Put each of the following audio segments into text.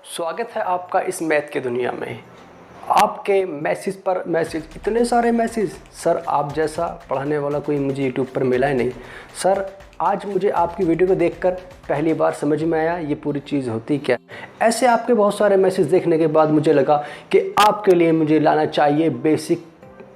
स्वागत है आपका इस मैथ की दुनिया में। आपके मैसेज पर मैसेज, इतने सारे मैसेज। सर आप जैसा पढ़ाने वाला कोई मुझे यूट्यूब पर मिला ही नहीं। सर आज मुझे आपकी वीडियो को देखकर पहली बार समझ में आया ये पूरी चीज़ होती क्या। ऐसे आपके बहुत सारे मैसेज देखने के बाद मुझे लगा कि आपके लिए मुझे लाना चाहिए बेसिक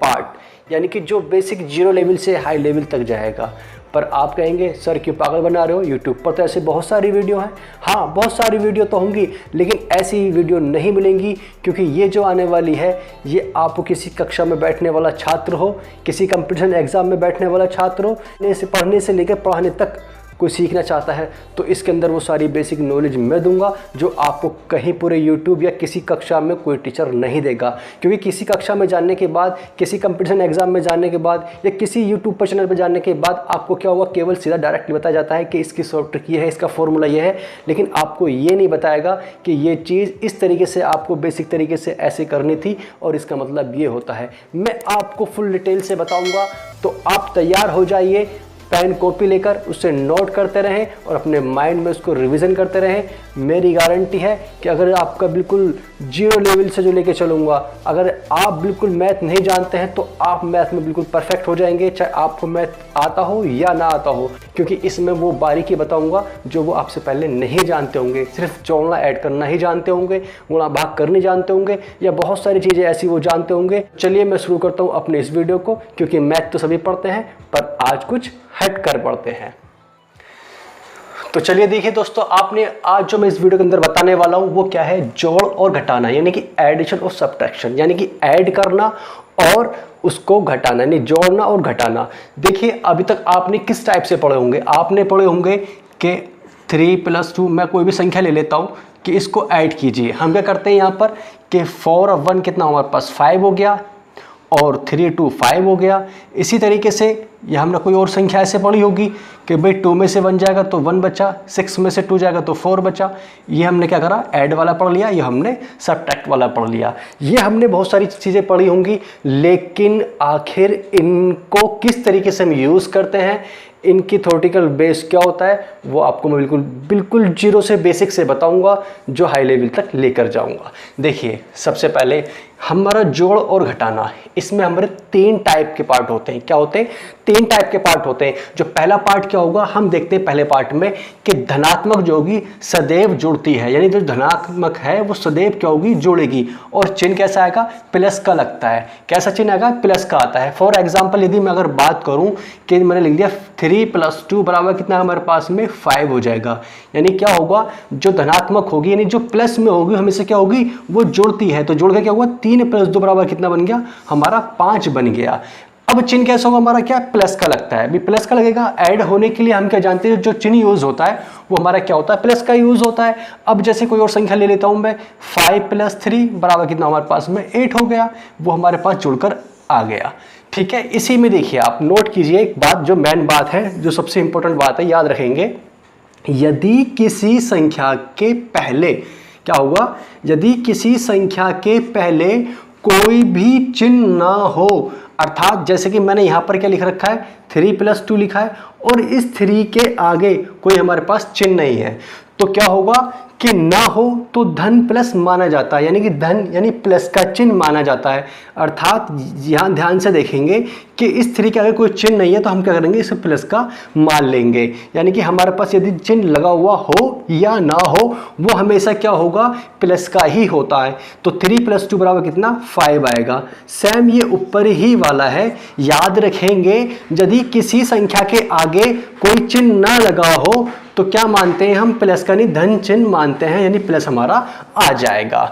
पार्ट, यानी कि जो बेसिक 0 लेवल से हाई लेवल तक जाएगा। पर आप कहेंगे सर क्यों पागल बना रहे हो, यूट्यूब पर तो ऐसे बहुत सारी वीडियो हैं। हाँ बहुत सारी वीडियो तो होंगी, लेकिन ऐसी वीडियो नहीं मिलेंगी, क्योंकि ये जो आने वाली है ये आपको किसी कक्षा में बैठने वाला छात्र हो, किसी कंपटीशन एग्ज़ाम में बैठने वाला छात्र हो, पढ़ने से लेकर पढ़ाने तक कोई सीखना चाहता है तो इसके अंदर वो सारी बेसिक नॉलेज मैं दूंगा जो आपको कहीं पूरे यूट्यूब या किसी कक्षा में कोई टीचर नहीं देगा। क्योंकि किसी कक्षा में जानने के बाद, किसी कंपटीशन एग्जाम में जानने के बाद या किसी यूट्यूब पर चैनल पर जानने के बाद आपको क्या हुआ, केवल सीधा डायरेक्टली बताया जाता है कि इसकी शॉर्ट ट्रिक ये है, इसका फॉर्मूला ये है, लेकिन आपको ये नहीं बताएगा कि ये चीज़ इस तरीके से आपको बेसिक तरीके से ऐसे करनी थी और इसका मतलब ये होता है। मैं आपको फुल डिटेल से बताऊँगा, तो आप तैयार हो जाइए, पेन कॉपी लेकर उससे नोट करते रहें और अपने माइंड में उसको रिवीजन करते रहें। मेरी गारंटी है कि अगर आपका बिल्कुल 0 लेवल से जो लेके चलूँगा, अगर आप बिल्कुल मैथ नहीं जानते हैं तो आप मैथ में बिल्कुल परफेक्ट हो जाएंगे, चाहे आपको मैथ आता हो या ना आता हो, क्योंकि इसमें वो बारीकी बताऊँगा जो वो आपसे पहले नहीं जानते होंगे। सिर्फ जोड़ना ऐड करना ही जानते होंगे, गुणा भाग करनी जानते होंगे, या बहुत सारी चीज़ें ऐसी वो जानते होंगे। चलिए मैं शुरू करता हूँ अपने इस वीडियो को, क्योंकि मैथ तो सभी पढ़ते हैं पर आज कुछ हट कर पढ़ते हैं। तो चलिए देखिए दोस्तों, आपने आज जो मैं इस वीडियो के अंदर बताने वाला हूं वो क्या है, जोड़ और घटाना, यानी कि एडिशन और सब्ट्रैक्शन, यानी कि ऐड करना और उसको घटाना, यानी जोड़ना और घटाना। देखिए अभी तक आपने किस टाइप से पढ़े होंगे, आपने पढ़े होंगे कि 3 + 2, मैं कोई भी संख्या ले लेता हूं कि इसको ऐड कीजिए। हम क्या करते हैं यहाँ पर कि 4 और 1 कितना हमारे पास 5 हो गया, और 3 2 5 हो गया। इसी तरीके से यह हमने कोई और संख्या ऐसे पढ़ी होगी कि भाई 2 में से 1 जाएगा तो 1 बचा, 6 में से 2 जाएगा तो 4 बचा। ये हमने क्या करा, ऐड वाला पढ़ लिया, ये हमने सब्ट्रैक्ट वाला पढ़ लिया। ये हमने बहुत सारी चीज़ें पढ़ी होंगी, लेकिन आखिर इनको किस तरीके से हम यूज़ करते हैं, इनकी थ्योरेटिकल बेस क्या होता है, वो आपको मैं बिल्कुल 0 से बेसिक से बताऊंगा, जो हाई लेवल तक लेकर जाऊंगा। देखिए सबसे पहले हमारा जोड़ और घटाना, इसमें हमारे 3 टाइप के पार्ट होते हैं। क्या होते हैं? 3 टाइप के पार्ट होते हैं। जो पहला पार्ट क्या होगा, हम देखते हैं पहले पार्ट में कि धनात्मक जो होगी सदैव जुड़ती है, यानी जो धनात्मक है वो सदैव क्या होगी, जोड़ेगी। और चिन्ह कैसा आएगा, प्लस का लगता है। कैसा चिन्ह आएगा, प्लस का आता है। फॉर एग्जाम्पल यदि मैं अगर बात करूं कि मैंने लिख दिया 3 + 2 बराबर कितना हमारे पास में 5 हो जाएगा, यानी क्या होगा, जो धनात्मक होगी यानी जो प्लस में होगी हमेशा क्या होगी, वो जुड़ती है। तो जोड़ के क्या हुआ, 3 + 2 बराबर कितना बन गया, हमारा 5 बन गया। अब चिन्ह कैसा होगा हमारा, क्या प्लस का लगता है। अभी प्लस का लगेगा, ऐड होने के लिए हम क्या जानते हैं, जो चिन्ह यूज होता है वो हमारा क्या होता है, प्लस का यूज होता है। अब जैसे कोई और संख्या ले लेता हूं मैं, 5 + 3 बराबर कितना हमारे पास में 8 हो गया, वो हमारे पास जुड़कर आ गया। ठीक है, इसी में देखिए आप नोट कीजिए एक बात, जो मेन बात है, जो सबसे इंपॉर्टेंट बात है, याद रखेंगे। यदि किसी संख्या के पहले क्या होगा, यदि किसी संख्या के पहले कोई भी चिन्ह ना हो, अर्थात जैसे कि मैंने यहां पर क्या लिख रखा है, 3 + 2 लिखा है और इस 3 के आगे कोई हमारे पास चिन्ह नहीं है, तो क्या होगा कि ना हो तो धन प्लस माना जाता है, यानी कि धन यानी प्लस का चिन्ह माना जाता है। अर्थात यहाँ ध्यान से देखेंगे कि इस 3 के आगे कोई चिन्ह नहीं है तो हम क्या करेंगे, इसे प्लस का मान लेंगे। यानी कि हमारे पास यदि चिन्ह लगा हुआ हो या ना हो, वो हमेशा क्या होगा, प्लस का ही होता है। तो 3 + 2 बराबर कितना 5 आएगा। सेम ये ऊपर ही वाला है, याद रखेंगे। यदि किसी संख्या के आगे कोई चिन्ह ना लगा हो तो क्या मानते हैं हम, प्लस का नहीं धन चिन्ह मानते हैं, यानी प्लस हमारा आ जाएगा।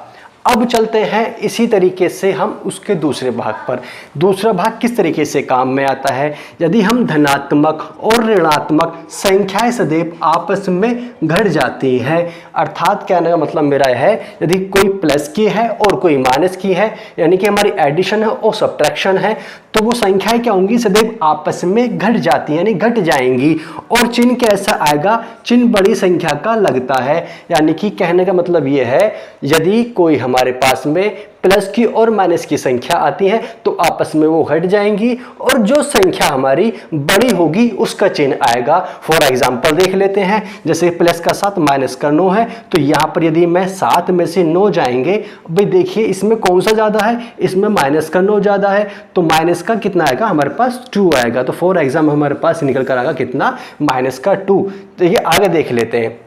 अब चलते हैं इसी तरीके से हम उसके दूसरे भाग पर। दूसरा भाग किस तरीके से काम में आता है, यदि हम धनात्मक और ऋणात्मक संख्याएं सदैव आपस में घट जाती हैं। अर्थात कहने का मतलब मेरा है, यदि कोई प्लस की है और कोई माइनस की है, यानी कि हमारी एडिशन है और सब्ट्रैक्शन है, तो वो संख्याएं क्या होंगी, सदैव आपस में घट जाती हैं, यानी घट जाएंगी। और चिन्ह कैसा आएगा, चिन्ह बड़ी संख्या का लगता है। यानी कि कहने का मतलब ये है, यदि कोई हमारे पास में प्लस की और माइनस की संख्या आती है तो आपस में वो हट जाएंगी और जो संख्या हमारी बड़ी होगी उसका चिन्ह आएगा। फॉर एग्जांपल देख लेते हैं, जैसे प्लस का 7 माइनस का 9 है, तो यहाँ पर यदि मैं 7 में से 9 जाएंगे, भाई देखिए इसमें कौन सा ज़्यादा है, इसमें माइनस का 9 ज़्यादा है, तो माइनस का कितना आएगा हमारे पास 2 आएगा। तो फॉर एग्जाम्पल हमारे पास निकल कर आएगा कितना, माइनस का 2। तो ये आगे देख लेते हैं।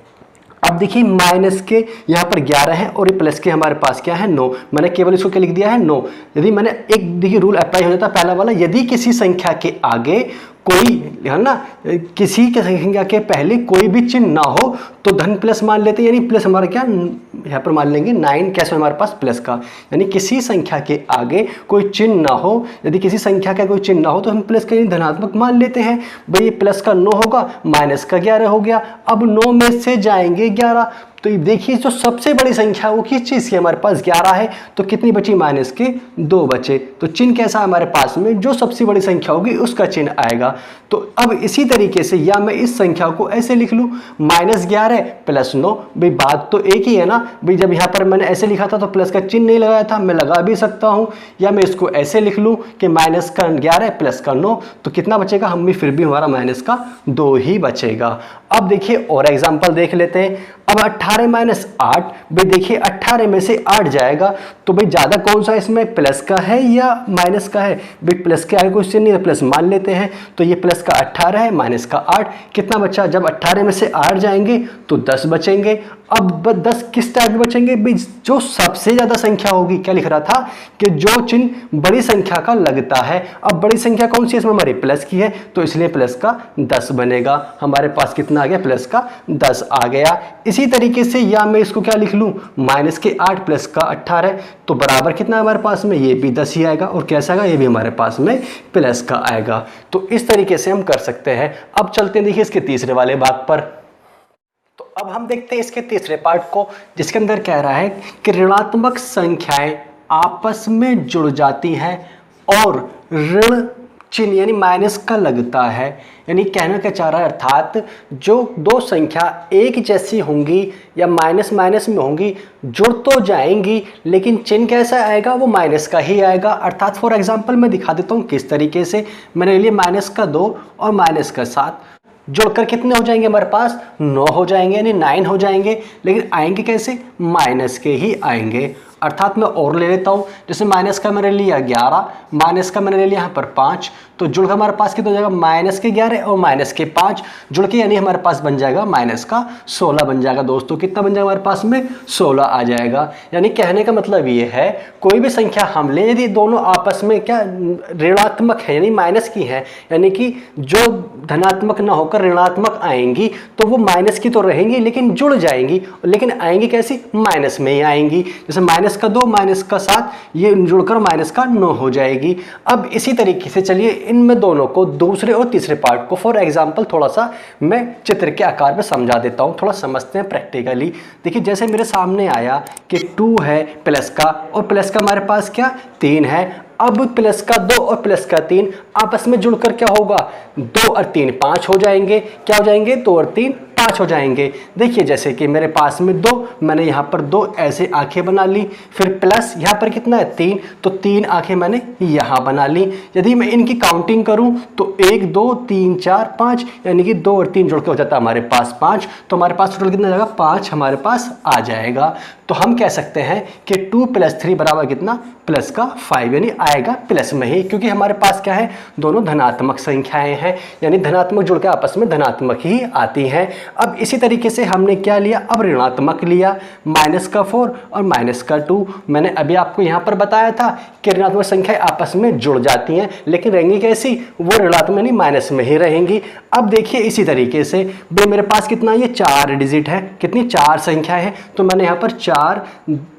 अब देखिए माइनस के यहाँ पर 11 है और ये प्लस के हमारे पास क्या है 9। मैंने केवल इसको क्या लिख दिया है 9। यदि मैंने एक देखिए रूल अप्लाई हो जाता है पहला वाला, यदि किसी संख्या के आगे कोई है ना, किसी के संख्या के पहले कोई भी चिन्ह ना हो तो धन प्लस मान लेते हैं, यानी प्लस हमारा क्या यहाँ पर मान लेंगे 9 कैसे हमारे पास प्लस का, यानी किसी संख्या के आगे कोई चिन्ह ना हो, यदि किसी संख्या का कोई चिन्ह ना हो तो हम प्लस का धनात्मक मान लेते हैं। भाई ये प्लस का 9 होगा, माइनस का 11 हो गया। अब 9 में से जाएंगे 11, तो देखिए जो सबसे बड़ी संख्या वो किस चीज़ की हमारे पास 11 है, तो कितनी बची माइनस के 2 बचे। तो चिन्ह कैसा हमारे पास में, जो सबसे बड़ी संख्या होगी उसका चिन्ह आएगा। तो अब इसी तरीके से या मैं इस संख्या को ऐसे लिख लूँ -11 प्लस 9, भाई बात तो एक ही है ना। भाई जब यहाँ पर मैंने ऐसे लिखा था तो प्लस का चिन्ह नहीं लगाया था, मैं लगा भी सकता हूँ, या मैं इसको ऐसे लिख लूँ कि -11 प्लस का 9, तो कितना बचेगा, हम भी फिर भी हमारा माइनस का 2 ही बचेगा। अब देखिए और एग्जाम्पल देख लेते हैं। अब 18 माइनस 8, भाई देखिए 18 में से 8 जाएगा, तो भाई ज़्यादा कौन सा इसमें प्लस का है या माइनस का है, भाई प्लस के आगे क्वेश्चन नहीं है, प्लस मान लेते हैं। तो ये प्लस का 18 है, माइनस का 8, कितना बचा, जब 18 में से 8 जाएंगे तो 10 बचेंगे। अब 10 किस टाइप के बचेंगे, भाई जो सबसे ज़्यादा संख्या होगी, क्या लिख रहा था कि जो चिन्ह बड़ी संख्या का लगता है। अब बड़ी संख्या कौन सी है, इसमें हमारी प्लस की है, तो इसलिए प्लस का 10 बनेगा। हमारे पास कितना आ गया, प्लस का 10 आ गया। इसी तरीके से या मैं इसको क्या लिख लूँ, माइनस के 8 प्लस का 18, तो बराबर कितना हमारे पास में, ये भी 10 ही आएगा। और कैसा आएगा, ये भी हमारे पास में प्लस का आएगा। तो इस तरीके से हम कर सकते हैं। अब चलते हैं देखिए इसके तीसरे वाले भाग पर। तो अब हम देखते हैं इसके तीसरे पार्ट को, जिसके अंदर कह रहा है कि ऋणात्मक संख्याएं आपस में जुड़ जाती हैं और ऋण चिन्ह यानी माइनस का लगता है। यानी कहना क्या चाह रहा है, अर्थात जो दो संख्या एक जैसी होंगी या माइनस माइनस में होंगी, जुड़ तो जाएंगी लेकिन चिन्ह कैसा आएगा, वो माइनस का ही आएगा। अर्थात फॉर एग्जांपल मैं दिखा देता हूँ किस तरीके से। मैंने लिए माइनस का 2 और माइनस का 7, जोड़कर कितने हो जाएंगे हमारे पास, 9 हो जाएंगे, यानी 9 हो जाएंगे। लेकिन आएंगे कैसे, माइनस के ही आएंगे। अर्थात मैं और ले लेता हूँ, जैसे माइनस का मैंने लिया 11, माइनस का मैंने ले लिया यहाँ पर 5, तो जुड़ के हमारे पास कितना हो जाएगा, माइनस के 11 और माइनस के 5 जुड़ के, यानी हमारे पास बन जाएगा माइनस का 16 बन जाएगा। दोस्तों कितना बन जाएगा हमारे पास में, 16 आ जाएगा। यानी कहने का मतलब ये है, कोई भी संख्या हम ले, यदि दोनों आपस में क्या ऋणात्मक है यानी माइनस की है, यानी कि जो धनात्मक ना होकर ऋणात्मक आएंगी तो वो माइनस की तो रहेंगी लेकिन जुड़ जाएंगी, लेकिन आएंगी कैसी, माइनस में ही आएंगी। जैसे माइनस का 2 माइनस का 7 ये जुड़कर माइनस का 9 हो जाएगी। अब इसी तरीके से चलिए इनमें दोनों को, दूसरे और तीसरे पार्ट को फॉर एग्जांपल थोड़ा सा मैं चित्र के आकार में समझा देता हूँ, थोड़ा समझते हैं प्रैक्टिकली। देखिए जैसे मेरे सामने आया कि 2 है प्लस का, और प्लस का हमारे पास क्या 3 है। अब प्लस का 2 और प्लस का 3 आपस में जुड़कर क्या होगा, 2 और 3 5 हो जाएंगे। क्या हो जाएंगे, 2 और 3 5 हो जाएंगे। देखिए जैसे कि मेरे पास में 2, मैंने यहाँ पर 2 ऐसे आंखें बना ली, फिर प्लस यहाँ पर कितना है 3, तो 3 आंखें मैंने यहाँ बना ली। यदि मैं इनकी काउंटिंग करूँ तो 1 2 3 4 5, यानी कि 2 और 3 जुड़ के हो जाता है हमारे पास 5। तो हमारे पास टोटल कितना जाएगा, 5 हमारे पास आ जाएगा। तो हम कह सकते हैं कि 2 + 3 बराबर कितना, प्लस का 5, यानी आएगा प्लस में ही, क्योंकि हमारे पास क्या है, दोनों धनात्मक संख्याएं हैं, यानी धनात्मक जुड़ के आपस में धनात्मक ही आती हैं। अब इसी तरीके से हमने क्या लिया, अब ऋणात्मक लिया, माइनस का 4 और माइनस का 2। मैंने अभी आपको यहाँ पर बताया था कि ऋणात्मक संख्याएं आपस में जुड़ जाती हैं, लेकिन रहेंगी कैसी, वो ऋणात्मक यानी माइनस में ही रहेंगी। अब देखिए इसी तरीके से मेरे पास कितना, ये 4 डिजिट है, कितनी 4 संख्याएं हैं, तो मैंने यहाँ पर 4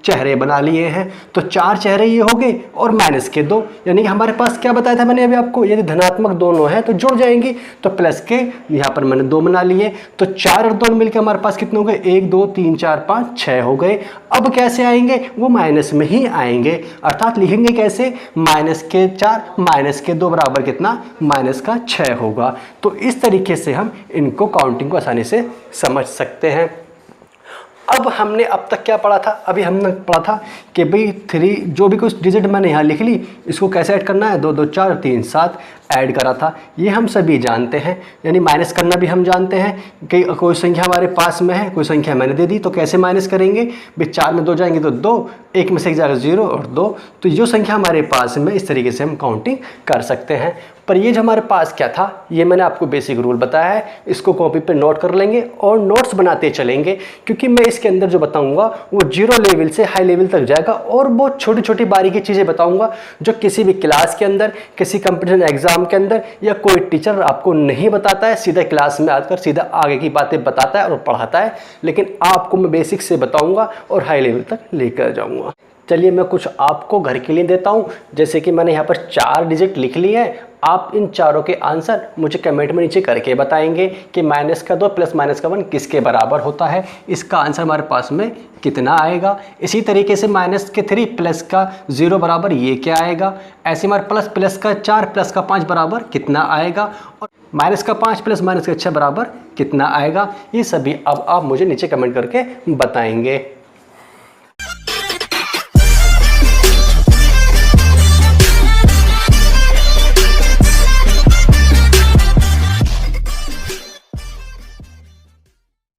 चेहरे बना लिए हैं। तो 4 चेहरे ये हो गए और माइनस के 2, यानी कि हमारे पास क्या बताया था मैंने अभी आपको, यदि धनात्मक दोनों हैं तो जुड़ जाएंगी। तो प्लस के यहाँ पर मैंने 2 बना लिए, तो 4 और 2 मिलकर हमारे पास कितने हो गए, 1 2 3 4 5 6 हो गए। अब कैसे आएंगे, वो माइनस में ही आएंगे। अर्थात लिखेंगे कैसे, माइनस के 4 माइनस के 2 बराबर कितना, माइनस का 6 होगा। तो इस तरीके से हम इनको काउंटिंग को आसानी से समझ सकते हैं। अब हमने अब तक क्या पढ़ा था, अभी हमने पढ़ा था कि भाई 3 जो भी कुछ डिजिट मैंने यहाँ लिख ली, इसको कैसे ऐड करना है, 2 2 4 3 7 ऐड करा था, ये हम सभी जानते हैं। यानी माइनस करना भी हम जानते हैं कि कोई संख्या हमारे पास में है, कोई संख्या मैंने दे दी तो कैसे माइनस करेंगे भाई, 4 में 2 जाएंगे तो 2, 1 में से 1 जाएगा 0 और 2, तो जो संख्या हमारे पास में इस तरीके से हम काउंटिंग कर सकते हैं। पर ये जो हमारे पास क्या था, ये मैंने आपको बेसिक रूल बताया है, इसको कॉपी पे नोट कर लेंगे और नोट्स बनाते चलेंगे, क्योंकि मैं इसके अंदर जो बताऊंगा वो 0 लेवल से हाई लेवल तक जाएगा और बहुत छोटी छोटी बारीकी चीज़ें बताऊंगा जो किसी भी क्लास के अंदर, किसी कंपटीशन एग्जाम के अंदर या कोई टीचर आपको नहीं बताता है, सीधा क्लास में आकर सीधा आगे की बातें बताता है और पढ़ाता है, लेकिन आपको मैं बेसिक से बताऊँगा और हाई लेवल तक लेकर जाऊँगा। चलिए मैं कुछ आपको घर के लिए देता हूँ। जैसे कि मैंने यहाँ पर 4 डिजिट लिख ली है, आप इन चारों के आंसर मुझे कमेंट में नीचे करके बताएंगे कि -2 प्लस -1 किसके बराबर होता है, इसका आंसर हमारे पास में कितना आएगा। इसी तरीके से -3 प्लस का 0 बराबर ये क्या आएगा, ऐसे हमारे प्लस का 4 प्लस का 5 बराबर कितना आएगा, और -5 प्लस -6 बराबर कितना आएगा, ये सभी अब आप मुझे नीचे कमेंट करके बताएंगे।